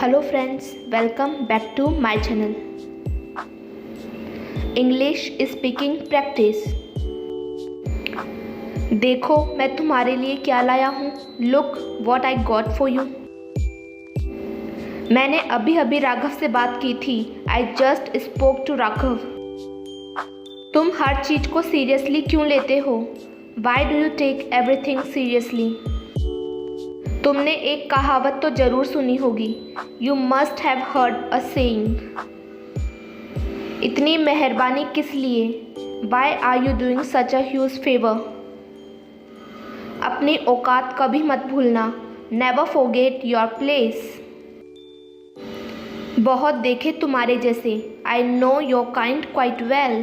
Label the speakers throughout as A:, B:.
A: Hello friends, welcome back to my channel. English Speaking Practice. देखो मैं तुम्हारे लिए क्या लाया हूँ. Look what I got for you. मैंने अभी राघव से बात की थी. I just spoke to Raghav. तुम हर चीज़ को सीरियसली क्यों लेते हो? Why do you take everything seriously? तुमने एक कहावत तो ज़रूर सुनी होगी. You must have heard a saying. इतनी मेहरबानी किस लिए? Why are you doing such a huge favor? अपनी औकात कभी मत भूलना. Never forget your place. बहुत देखे तुम्हारे जैसे. I know your kind quite well.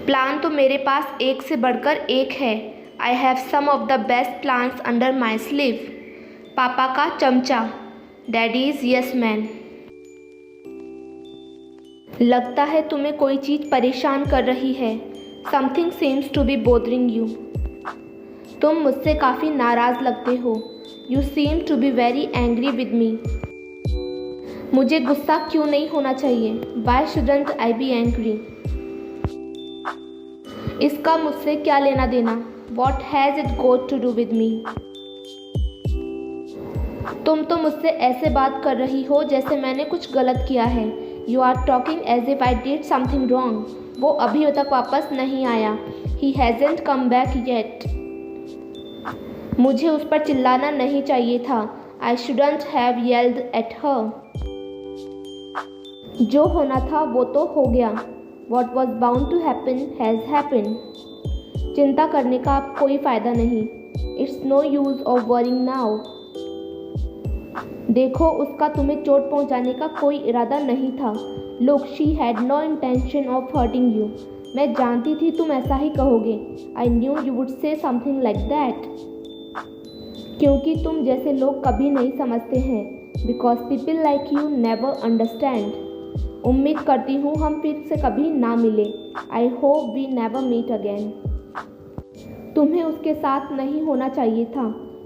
A: Plan तो मेरे पास एक से बढ़कर एक है. I have some of the best plans under my sleeve. पापा का चमचा. Daddy's yes man. लगता है तुम्हें कोई चीज़ परेशान कर रही है. Something seems to be bothering you. तुम मुझसे काफ़ी नाराज़ लगते हो. You seem to be very angry with me. मुझे गुस्सा क्यों नहीं होना चाहिए? Why shouldn't I be angry? इसका मुझसे क्या लेना देना? What has it got to do with me? तुम तो मुझसे ऐसे बात कर रही हो जैसे मैंने कुछ गलत किया है. You are talking as if I did something wrong. वो अभी तक वापस नहीं आया. He hasn't come back yet. मुझे उस पर चिल्लाना नहीं चाहिए था. I shouldn't have yelled at her. जो होना था वो तो हो गया. What was bound to happen has happened. चिंता करने का अब कोई फ़ायदा नहीं. It's no use of worrying now. देखो उसका तुम्हें चोट पहुंचाने का कोई इरादा नहीं था. Look, she had no intention of hurting you. मैं जानती थी तुम ऐसा ही कहोगे. I knew you would say something like that. क्योंकि तुम जैसे लोग कभी नहीं समझते हैं. Because people like you never understand. उम्मीद करती हूँ हम फिर से कभी ना मिले. I hope we never meet again. तुम्हें उसके साथ नहीं होना चाहिए था.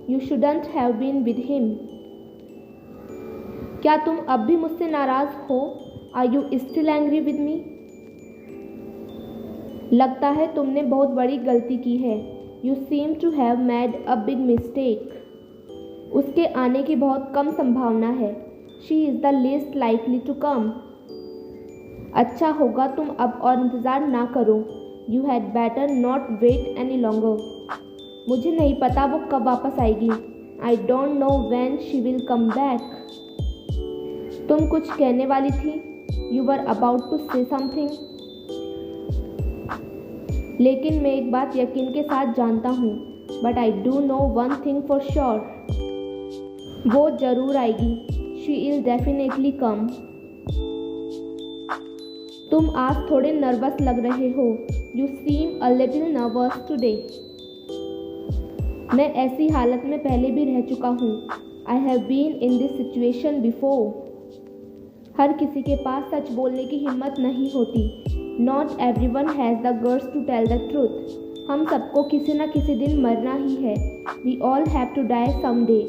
A: You shouldn't have been with him. क्या तुम अब भी मुझसे नाराज़ हो? Are you still angry with me? लगता है तुमने बहुत बड़ी गलती की है. You seem to have made a big mistake. उसके आने की बहुत कम संभावना है. She is the least likely to come. अच्छा होगा तुम अब और इंतज़ार ना करो. You had better not wait any longer. मुझे नहीं पता वो कब वापस आएगी. I don't know when she will come back. तुम कुछ कहने वाली थी. You were about to say something. लेकिन मैं एक बात यकीन के साथ जानता हूँ. But I do know one thing for sure. वो ज़रूर आएगी. She will definitely come. तुम आज थोड़े नर्वस लग रहे हो. You seem a little nervous today. मैं ऐसी हालत में पहले भी रह चुका हूँ. I have been in this situation before. हर किसी के पास सच बोलने की हिम्मत नहीं होती. Not everyone has the guts to tell the truth. हम सबको किसी न किसी दिन मरना ही है. We all have to die someday.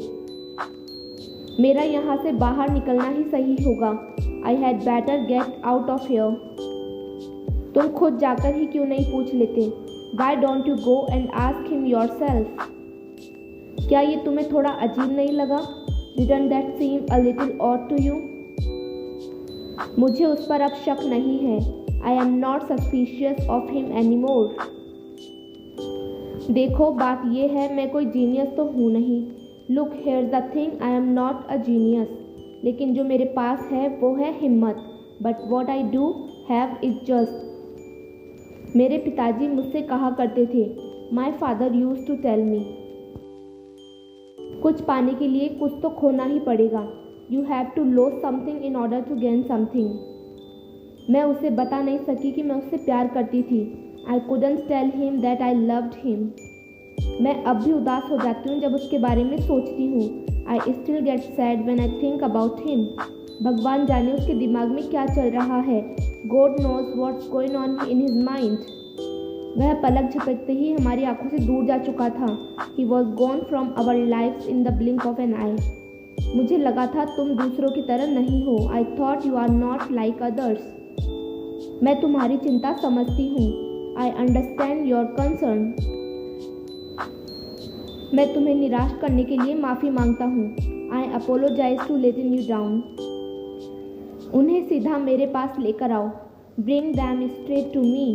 A: मेरा यहाँ से बाहर निकलना ही सही होगा. I had better get out of here. तुम खुद जाकर ही क्यों नहीं पूछ लेते? Why don't you go and ask him yourself? क्या ये तुम्हें थोड़ा अजीब नहीं लगा? Didn't that seem a little odd to you? मुझे उस पर अब शक नहीं है. I am not suspicious of him anymore. देखो बात ये है मैं कोई जीनियस तो हूँ नहीं. Look, here's the thing, I am not a genius. लेकिन जो मेरे पास है वो है हिम्मत. But what I do have is just. मेरे पिताजी मुझसे कहा करते थे. My father used to tell me. कुछ पाने के लिए कुछ तो खोना ही पड़ेगा. You have to lose something in order to gain something. मैं उसे बता नहीं सकी कि मैं उससे प्यार करती थी. I couldn't tell him that I loved him. मैं अब भी उदास हो जाती हूँ जब उसके बारे में सोचती हूँ. I still get sad when I think about him. भगवान जाने उसके दिमाग में क्या चल रहा है. God knows what's going on in his mind. वह पलक झपकते ही हमारी आंखों से दूर जा चुका था. He was gone from our lives in the blink of an eye. मुझे लगा था तुम दूसरों की तरह नहीं हो। I thought you are not like others. मैं तुम्हारी चिंता समझती हूँ। I understand your concern. मैं तुम्हें निराश करने के लिए माफ़ी मांगता हूँ। I apologise to letting you down. उन्हें सीधा मेरे पास लेकर आओ। Bring them straight to me.